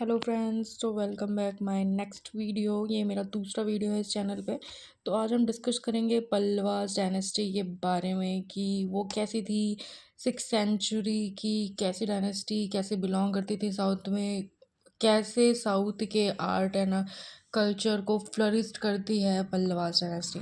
Hello friends, तो welcome back my next video. ये मेरा दूसरा वीडियो है इस चैनल पे। तो आज हम डिस्कस करेंगे पल्लवास डायनेस्टी के बारे में कि वो कैसी थी, 6th सेंचुरी की कैसी डायनेस्टी, कैसे बिलोंग करती थी साउथ में, कैसे साउथ के आर्ट एंड कल्चर को फ्लरिस्ट करती है पल्लवास डायनेस्टी।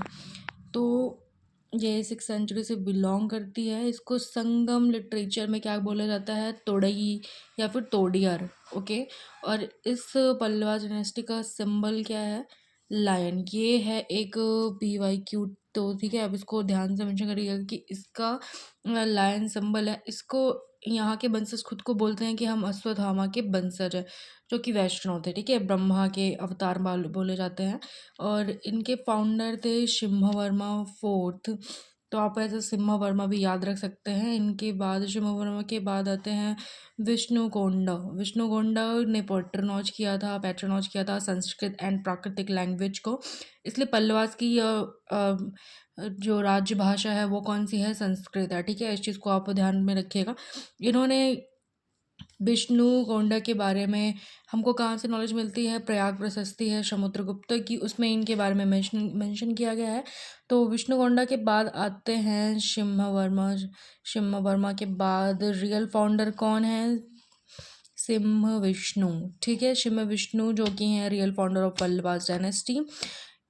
तो ये 6th सेंचुरी से बिलोंग करती है। इसको संगम लिटरेचर में क्या बोला जाता है, तोड़ई या फिर तोड़ियर। ओके। और इस पल्लवा डायनेस्टी का सिंबल क्या है, लायन। ये है एक PYQ। तो ठीक है, अब इसको ध्यान से मेंशन करिएगा कि इसका लायन सिंबल है। इसको यहाँ के वंशज खुद को बोलते हैं कि हम अश्वत्थामा के वंशज हैं, जो कि वैष्णव थे। ठीक है, ब्रह्मा के अवतार बोले जाते हैं। और इनके फाउंडर थे सिम्हा फोर्थ। तो आप ऐसे सिम्हा वर्मा भी याद रख सकते हैं। इनके बाद सिम्हा वर्मा के बाद आते हैं विष्णुकोंडा। विष्णुकोंडा ने पैट्रोनॉज किया था संस्कृत एंड प्राकृतिक लैंग्वेज को। इसलिए पल्लवास की जो राज्य भाषा है वो कौन सी है, संस्कृत है। ठीक है, इस चीज़ को आप ध्यान में रखिएगा। इन्होंने विष्णु कोंडा के बारे में हमको कहाँ से नॉलेज मिलती है, प्रयाग प्रशस्ति है समुद्रगुप्त की, उसमें इनके बारे में मेंशन किया गया है। तो विष्णु कोंडा के बाद आते हैं सिम्हा वर्मा। सिम्हा वर्मा के बाद रियल फाउंडर कौन है, सिम्हा विष्णु। ठीक है, सिम्हा विष्णु जो कि हैं real founder of Pallavas dynasty.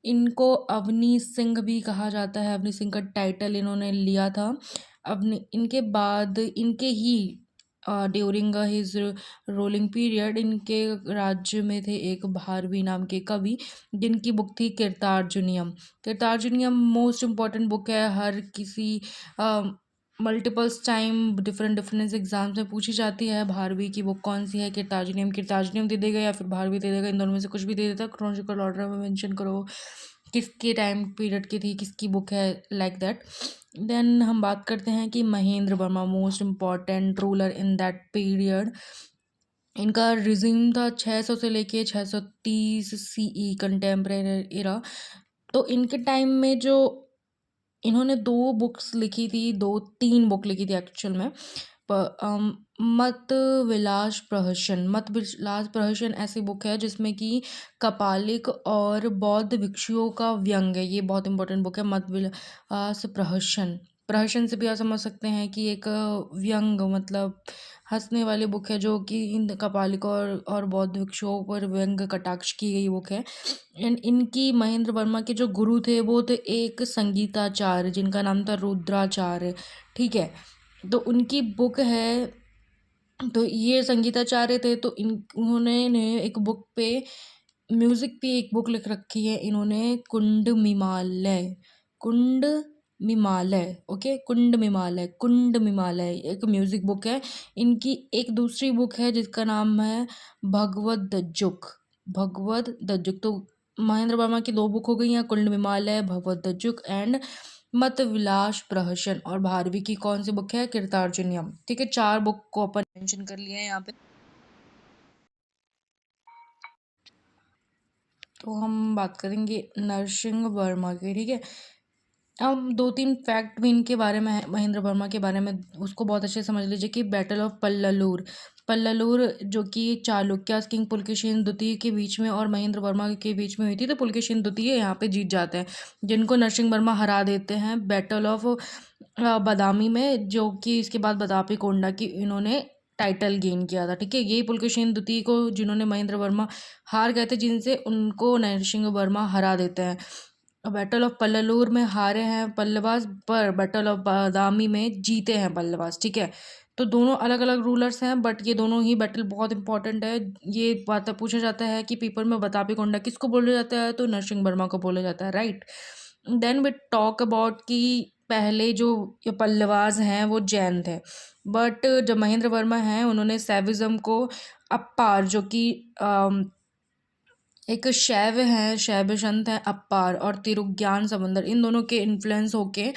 इनको अवनी सिंह भी कहा जाता है। अवनी सिंह का टाइटल इन्होंने लिया था। अवनी इनके बाद इनके ही ड्यूरिंग हिज रोलिंग पीरियड इनके राज्य में थे एक भारवी नाम के कवि, जिनकी बुक थी कीर्तार्जुनियम। कीर्तार्जुनियम मोस्ट इम्पॉर्टेंट बुक है। हर किसी multiples time different different exams में पूछी जाती है। भारवी की बुक कौन सी है, कीर्तार्जुनियम दे देगा या फिर भारवी दे देगा, इन दोनों में से कुछ भी दे देता। क्रोनोलॉजिकल ऑर्डर में मेंशन करो किसके टाइम पीरियड की थी, किसकी बुक है, लाइक दैट। देन हम बात करते हैं कि Mahendra Verma, most important ruler in that period. इनका रिजिम था 600 से लेके 630 CE, कंटेम्प्रेरी एरा। तो इनके टाइम में जो इन्होंने दो बुक्स लिखी थी, दो तीन बुक लिखी थी एक्चुअल में। मत विलास प्रहसन। मत विलास प्रहसन ऐसी बुक है जिसमें कि कपालिक और बौद्ध भिक्षुओं का व्यंग है। ये बहुत इंपॉर्टेंट बुक है, मत विलास प्रहसन। प्रहसन से भी आप समझ सकते हैं कि एक व्यंग मतलब हंसने वाली बुक है, जो कि इन कपालिक और बौद्ध भिक्षुओं पर व्यंग कटाक्ष की गई बुक है। इनकी महेंद्र वर्मा के जो गुरु थे वो थे एक संगीताचार्य, जिनका नाम था रुद्राचार्य। ठीक है, तो उनकी बुक है। तो ये संगीताचार्य थे, तो उन्होंने ने एक बुक पे म्यूजिक पे एक बुक लिख रखी है इन्होंने, कुंड मिमालय। कुंड मिमालय, ओके, कुंड मिमालय एक म्यूजिक बुक है। इनकी एक दूसरी बुक है जिसका नाम है भगवत दज्जुक। भगवत दज्जुक। तो महेंद्र वर्मा की दो बुक हो गई हैं, कुंड मिमालय, भगवत दज्जुक एंड मत विलास प्रहसन। और भारवी की कौन सी बुक है, कीर्तार्जुनियम। ठीक है, चार बुक को अपन मेंशन कर लिया है यहाँ पे। तो हम बात करेंगे नरसिंह वर्मा की। ठीक है, अब दो तीन फैक्ट भी इनके बारे में है, महेंद्र वर्मा के बारे में, उसको बहुत अच्छे से समझ लीजिए कि बैटल ऑफ पल्ललूर। पल्ललूर जो कि चालुक्य किंग पुलकेशिन द्वितीय के बीच में और महेंद्र वर्मा के बीच में हुई थी। तो पुलकेशिन द्वितीय यहाँ पे जीत जाते हैं, जिनको नरसिंह वर्मा हरा देते हैं बैटल ऑफ बादामी में, जो कि इसके बाद बदामी कोंडा की इन्होंने टाइटल गेन किया था। ठीक है, यही पुलकेशिन द्वितीय को जिन्होंने महेंद्र वर्मा हार गए थे जिनसे, उनको नरसिंह वर्मा हरा देते हैं। बैटल ऑफ पल्ललूर में हारे हैं पल्लवास, पर बैटल ऑफ बादामी में जीते हैं पल्लवास। ठीक है, तो दोनों अलग अलग रूलर्स हैं, बट ये दोनों ही बैटल बहुत इंपॉर्टेंट है। ये बात पूछा जाता है कि पेपर में बतापी कोंडा किसको बोला जाता है, तो नरसिंह वर्मा को बोला जाता है, right. Then we talk about कि पहले जो ये पल्लवास हैं वो जैन थे, बट जब महेंद्र वर्मा हैं उन्होंने सैविज्म को अपार, जो कि एक शैव हैं, शैव संत हैं अपार, और तिरुज्ञान समुंदर, इन दोनों के इन्फ्लुएंस होके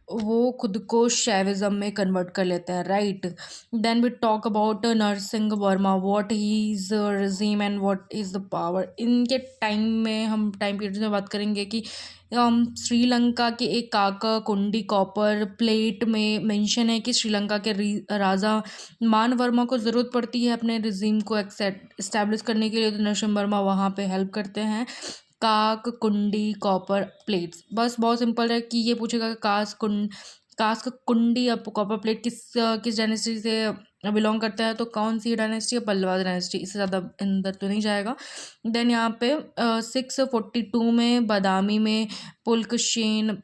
वो खुद को शैविज़्म में कन्वर्ट कर लेते हैं, right. Then we talk about Narasimha Varma, what is regime and what is the power. इनके टाइम में हम टाइम पीरियड में बात करेंगे कि श्रीलंका के एक काका कुंडी कॉपर प्लेट में मेंशन है कि श्रीलंका के राजा मान वर्मा को ज़रूरत पड़ती है अपने रिजीम को एक्सेप्ट इस्टेब्लिश करने के लिए, तो नरसिंह वर्मा वहाँ पे हेल्प करते हैं। काक कुंडी कॉपर प्लेट्स, बस बहुत सिंपल है कि ये पूछेगा कि कास्क कुंडी अब कॉपर प्लेट किस डायनेस्टी से बिलोंग करता है, तो कौन सी डायनेस्टी है, पल्लवा डायनेस्टी। इससे ज़्यादा अंदर तो नहीं जाएगा। देन यहाँ पे 642 में बादामी में पुलकशेन,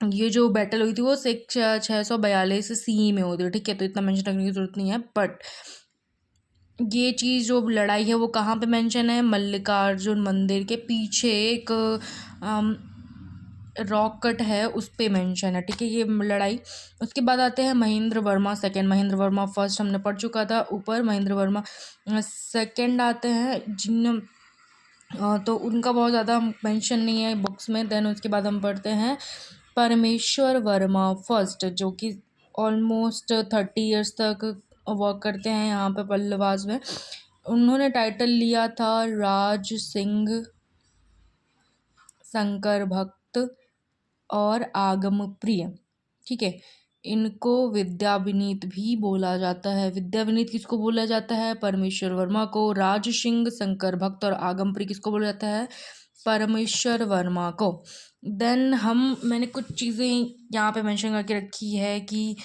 ये जो बैटल हुई थी वो 642 सी में हुई थी, ठीक है। तो इतना मेंशन करने की जरूरत नहीं है, बट ये चीज़ जो लड़ाई है वो कहाँ पे मेंशन है, मल्लिकार्जुन मंदिर के पीछे एक रॉक कट है उस पे मेंशन है, ठीक है, ये लड़ाई। उसके बाद आते हैं महेंद्र वर्मा सेकंड। महेंद्र वर्मा फर्स्ट हमने पढ़ चुका था ऊपर, महेंद्र वर्मा सेकंड आते हैं जिन तो उनका बहुत ज़्यादा मेंशन नहीं है बुक्स में। देन उसके बाद हम पढ़ते हैं परमेश्वर वर्मा फर्स्ट, जो कि ऑलमोस्ट 30 इयर्स तक वर्क करते हैं यहाँ पे पल्लवास में। उन्होंने टाइटल लिया था राज सिंह, शंकर भक्त और आगम प्रिय, ठीक है। इनको विद्या विनीत भी बोला जाता है। विद्या विनीत किसको बोला जाता है, परमेश्वर वर्मा को। राज सिंह, शंकर भक्त और आगम प्रिय किसको बोला जाता है, परमेश्वर वर्मा को। देन मैंने कुछ चीज़ें यहाँ पे मेंशन करके रखी है कि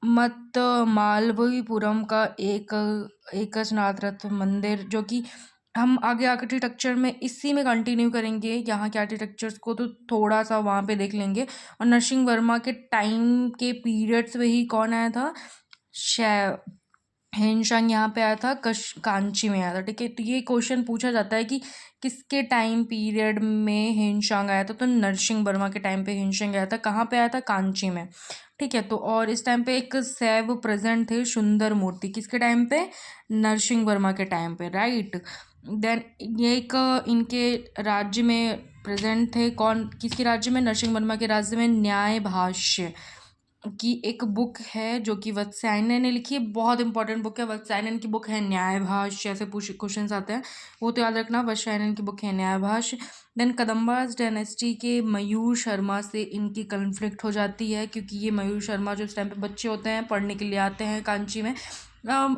मत मालवीपुरम का एकनाथ रथ मंदिर, जो कि हम आगे आर्किटेक्चर में इसी में कंटिन्यू करेंगे यहाँ के आर्किटेक्चर्स को, तो थोड़ा सा वहाँ पे देख लेंगे। और नरसिंह वर्मा के टाइम के पीरियड्स में ही कौन आया था, हेनशांग यहाँ पे आया था, कांची में आया था, ठीक है। तो ये क्वेश्चन पूछा जाता है कि किसके टाइम पीरियड में हेनशांग आया था, तो नरसिंह वर्मा के टाइम पे हेनशांग आया था। कहाँ पे आया था, कांची में, ठीक है। तो और इस टाइम पे एक शैव प्रेजेंट थे, सुंदर मूर्ति, किसके टाइम पे, नरसिंह वर्मा के टाइम पे, राइट। देन ये एक इनके राज्य में प्रेजेंट थे, कौन किसके राज्य में, नरसिंह वर्मा के राज्य में। न्याय भाष्य की एक बुक है जो कि वत्स्यायन ने लिखी है, बहुत इंपॉर्टेंट बुक है, वत्स्यायन की बुक है न्याय भाष्य। ऐसे क्वेश्चंस आते हैं वो तो याद रखना, वत्स्यायन की बुक है न्याय भाष्य। देन कदम्बास डायनेस्टी के मयूर शर्मा से इनकी कन्फ्लिक्ट हो जाती है, क्योंकि ये मयूर शर्मा जो इस टाइम पे बच्चे होते हैं पढ़ने के लिए आते हैं कांची में।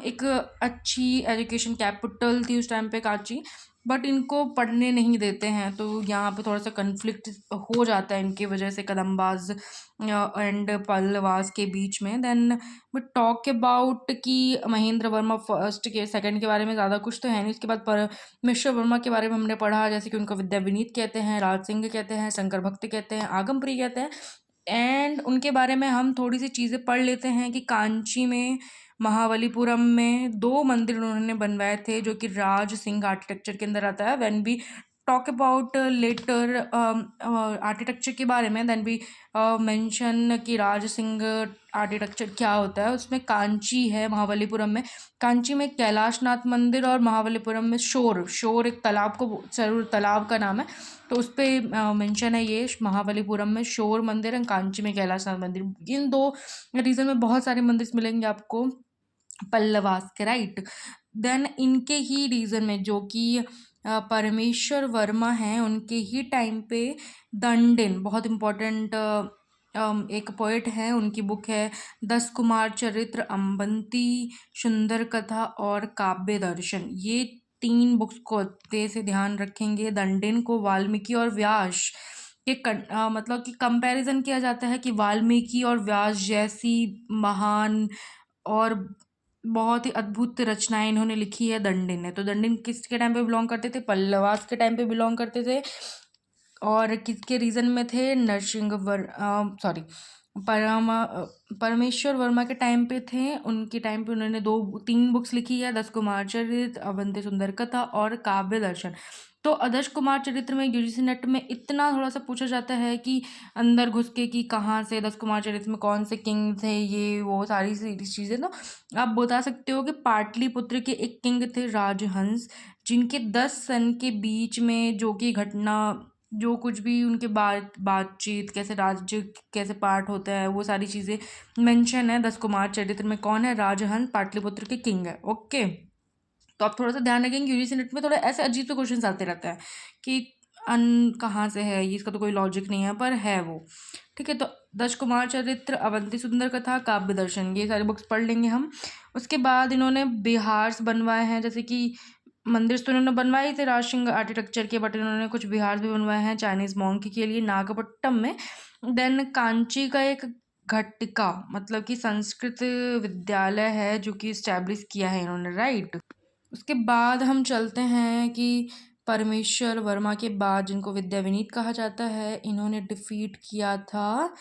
एक अच्छी एजुकेशन कैपिटल थी उस टाइम पे कांची, बट इनको पढ़ने नहीं देते हैं, तो यहाँ पे थोड़ा सा कन्फ्लिक्ट हो जाता है इनकी वजह से कदम्बाज एंड पल्लवास के बीच में। देन वी टॉक अबाउट कि महेंद्र वर्मा फर्स्ट के सेकंड के बारे में ज़्यादा कुछ तो है नहीं। उसके बाद परमेश्वर वर्मा के बारे में हमने पढ़ा, जैसे कि उनको विद्या विनीत कहते हैं, राज सिंह कहते हैं, शंकर भक्त कहते हैं, आगम प्रिय कहते हैं। एंड उनके बारे में हम थोड़ी सी चीज़ें पढ़ लेते हैं कि कांची में महाबलीपुरम में 2 मंदिर उन्होंने बनवाए थे, जो कि राज सिंह आर्किटेक्चर के अंदर आता है। When we talk about later architecture के बारे में, देन भी मेंशन कि राज सिंह आर्किटेक्चर क्या होता है। उसमें कांची है महाबलीपुरम में, कांची में कैलाशनाथ मंदिर, और महाबलीपुरम में शोर एक तालाब को, जरूर तालाब का नाम है, तो उस पर मेंशन है ये महाबलीपुरम में शोर मंदिर है, कांची में कैलाशनाथ मंदिर। इन 2 रीजन में बहुत सारे मंदिर मिलेंगे आपको पल्लवास के, राइट। देन इनके ही रीजन में जो कि परमेश्वर वर्मा हैं, उनके ही टाइम पे दंडिन, बहुत इम्पोर्टेंट एक पोएट है, उनकी बुक है 10 कुमार चरित्र, अम्बंती, सुंदर कथा और काव्य दर्शन। ये 3 बुक्स को अच्छे से ध्यान रखेंगे। दंडिन को वाल्मीकि और व्यास के मतलब कि कंपैरिजन किया जाता है कि वाल्मीकि और व्यास जैसी महान और बहुत ही अद्भुत रचनाएं इन्होंने लिखी है दंडिन ने। तो दंडिन किसके टाइम पे बिलोंग करते थे, पल्लवास के टाइम पे बिलोंग करते थे, और किसके रीजन में थे, सॉरी परमेश्वर वर्मा के टाइम पे थे। उनके टाइम पे उन्होंने 3 बुक्स लिखी है, 10 कुमार चरित्र, अवंती सुंदर कथा और काव्य दर्शन। तो आदर्श कुमार चरित्र में यूजीसी नेट में इतना थोड़ा सा पूछा जाता है कि अंदर घुस के कि कहाँ से 10 कुमार चरित्र में कौन से किंग थे, ये वो सारी चीज़ें। तो आप बता सकते हो कि पाटलिपुत्र के एक किंग थे राजहंस, जिनके 10 सन के बीच में जो कि घटना जो कुछ भी उनके बातचीत कैसे राज्य कैसे पाठ होता है वो सारी चीज़ें मेंशन है। 10 कुमार चरित्र में कौन है? राजहंस पाटलिपुत्र के किंग है। ओके, तो आप थोड़ा सा ध्यान रखेंगे, यूजीसी नेट में थोड़ा ऐसे अजीब से क्वेश्चन आते रहता है कि अन कहाँ से है ये, इसका तो कोई लॉजिक नहीं है पर है वो। ठीक है, तो 10 कुमार चरित्र, अवंती सुंदर कथा, काव्य दर्शन, ये सारी बुक्स पढ़ लेंगे हम। उसके बाद इन्होंने बिहार बनवाए हैं, जैसे कि मंदिर तो इन्होंने बनवाए थे राजसिंह आर्किटेक्चर के, बट इन्होंने कुछ बिहार भी बनवाए हैं चाइनीज मॉन्क के लिए नागपट्टनम में। देन कांची का एक घटिका, मतलब कि संस्कृत विद्यालय है जो कि इस्टेब्लिश किया है इन्होंने, राइट। उसके बाद हम चलते हैं कि परमेश्वर वर्मा के बाद, जिनको विद्या विनीत कहा जाता है, इन्होंने डिफीट किया था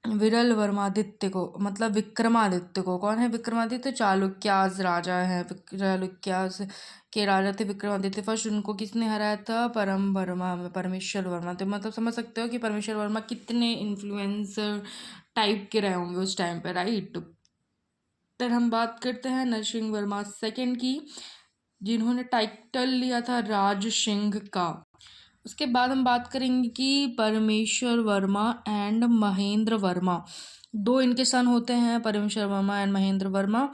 विरल वर्मादित्य को, मतलब विक्रमादित्य को। कौन है विक्रमादित्य? चालुक्यास राजा है, चालुक्यास के राजा थे विक्रमादित्य फर्स्ट। उनको किसने हराया था? परमेश्वर वर्मा। तो मतलब समझ सकते हो कि परमेश्वर वर्मा कितने इन्फ्लुएंसर टाइप के रहे होंगे उस टाइम पे, राइट। फिर हम बात करते हैं नरसिंह वर्मा सेकंड की, जिन्होंने टाइटल लिया था राज सिंह का। उसके बाद हम बात करेंगे कि परमेश्वर वर्मा एंड महेंद्र वर्मा, दो इनके सन होते हैं, परमेश्वर वर्मा एंड महेंद्र वर्मा।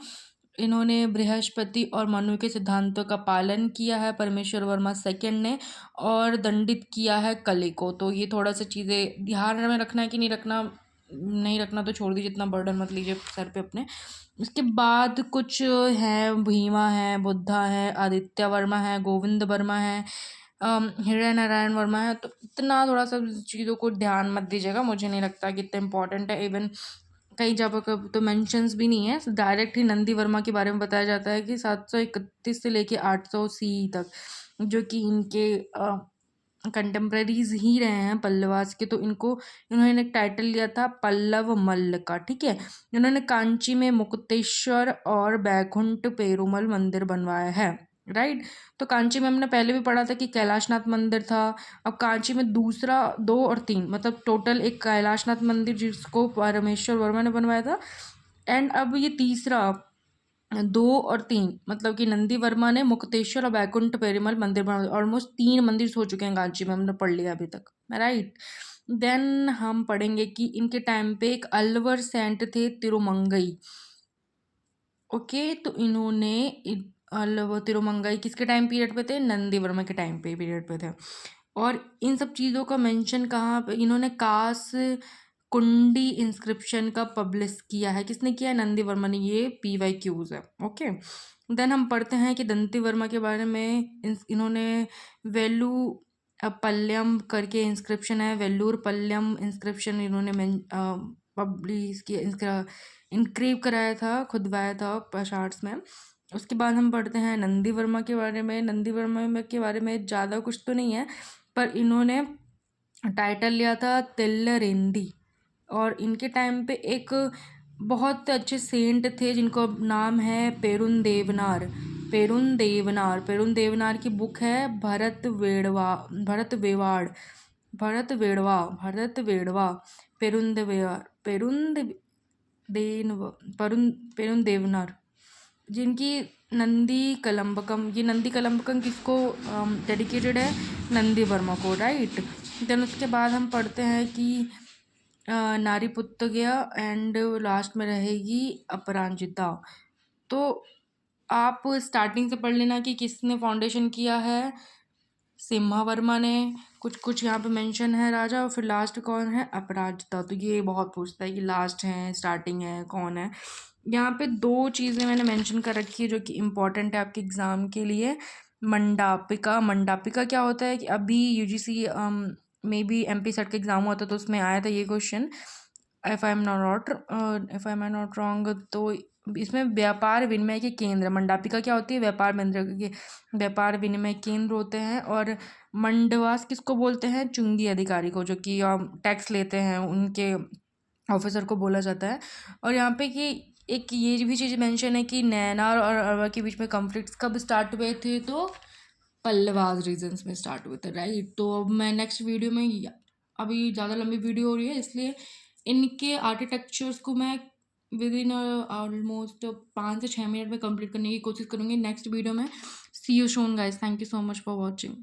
इन्होंने बृहस्पति और मनु के सिद्धांतों का पालन किया है परमेश्वर वर्मा सेकंड ने, और दंडित किया है कली को। तो ये थोड़ा सा चीज़ें ध्यान में रखना है कि नहीं रखना, नहीं रखना तो छोड़ दीजिए, इतना बर्डन मत लीजिए सर पे अपने। उसके बाद कुछ है, भीमा है, बुद्धा है, आदित्य वर्मा है, गोविंद वर्मा है, हृदय नारायण वर्मा है। तो इतना थोड़ा सा चीज़ों को ध्यान मत दीजिएगा, मुझे नहीं लगता कि इतना इम्पोर्टेंट है। इवन कई जगह का तो मेंशंस भी नहीं है, डायरेक्ट ही नंदी वर्मा के बारे में बताया जाता है कि 731 से लेके 800 सी तक, जो कि इनके कंटेम्प्रेरीज ही रहे हैं पल्लवास के। तो इन्होंने एक टाइटल लिया था पल्लव मल्ल का, ठीक है। इन्होंने कांची में मुक्तेश्वर और बैकुंठ पेरुमल मंदिर बनवाया है, राइट। तो कांची में हमने पहले भी पढ़ा था कि कैलाशनाथ मंदिर था। अब कांची में दूसरा, 2 और 3, मतलब टोटल एक कैलाशनाथ मंदिर जिसको परमेश्वर वर्मा ने बनवाया था, एंड अब ये तीसरा, 2 और 3, मतलब कि नंदी वर्मा ने मुक्तेश्वर और बैकुंठ पेरुमल मंदिर बनवाया। ऑलमोस्ट 3 मंदिर हो चुके हैं कांची में, हमने पढ़ लिया अभी तक, राइट। देन हम पढ़ेंगे कि इनके टाइम पे एक अलवर सेंट थे तिरुमंगई। ओके, तो इन्होंने अलवर तिरुमंगई किसके टाइम पीरियड पे थे? नंदी वर्मा के टाइम पे पीरियड पे थे। और इन सब चीज़ों का मेंशन कहाँ पे? इन्होंने कास कुंडी इंस्क्रिप्शन का पब्लिश किया है। किसने किया है? नंदी वर्मा ने। ये PYQs है, ओके। देन हम पढ़ते हैं कि दंती वर्मा के बारे में। इन्होंने वेलू पल्लम करके इंस्क्रिप्शन है, वेल्लूर पल्लम इंस्क्रिप्शन इन्होंने पब्लिश किया, इनक्रीव कराया था, खुदवाया था पाषाण्स में। उसके बाद हम पढ़ते हैं नंदी वर्मा के बारे में। नंदी वर्मा के बारे में ज़्यादा कुछ तो नहीं है, पर इन्होंने टाइटल लिया था तिल्लरेंदी। और इनके टाइम पे एक बहुत अच्छे सेंट थे जिनको नाम है पेरुन देवनार। पेरुन देवनार की बुक है भरत वेड़वा पेरुन देवनार, जिनकी नंदी कलम्बकम, ये नंदी कलम्बकम किसको डेडिकेटेड है? नंदी वर्मा को, राइट। देन उसके बाद हम पढ़ते हैं कि नारी पुत्त गया, एंड लास्ट में रहेगी अपराजिता। तो आप स्टार्टिंग से पढ़ लेना कि किसने फाउंडेशन किया है। सिम्हा वर्मा ने, कुछ कुछ यहाँ पे मेंशन है राजा, और फिर लास्ट कौन है? अपराजिता। तो ये बहुत पूछता है कि लास्ट है स्टार्टिंग है कौन है। यहाँ पे 2 चीज़ें मैंने मेंशन कर रखी है जो कि इम्पोर्टेंट है आपके एग्ज़ाम के लिए। मंडापिका क्या होता है कि अभी UGC may be MP set का एग्ज़ाम हुआ था तो उसमें आया था ये question, if I am not wrong. तो इसमें व्यापार विनिमय के केंद्र, मंडापिका क्या होती है? व्यापार विनिमय केंद्र होते हैं। और मंडवास किसको बोलते हैं? चुंगी अधिकारी को, जो कि टैक्स लेते हैं, उनके ऑफिसर को बोला जाता है। और यहाँ पे कि एक ये भी चीज़ मेंशन है कि नैनार और अरवा के बीच में कॉन्फ्लिक्ट्स कब स्टार्ट हुए थे? तो पल्लवाज रीजन्स में स्टार्ट हुए थे, राइट। तो अब मैं नेक्स्ट वीडियो में, अभी ज़्यादा लंबी वीडियो हो रही है इसलिए इनके आर्किटेक्चर्स को मैं विद इन ऑलमोस्ट 5 से 6 मिनट में कंप्लीट करने की कोशिश करूँगी नेक्स्ट वीडियो में। See you soon guys, thank you so much for watching.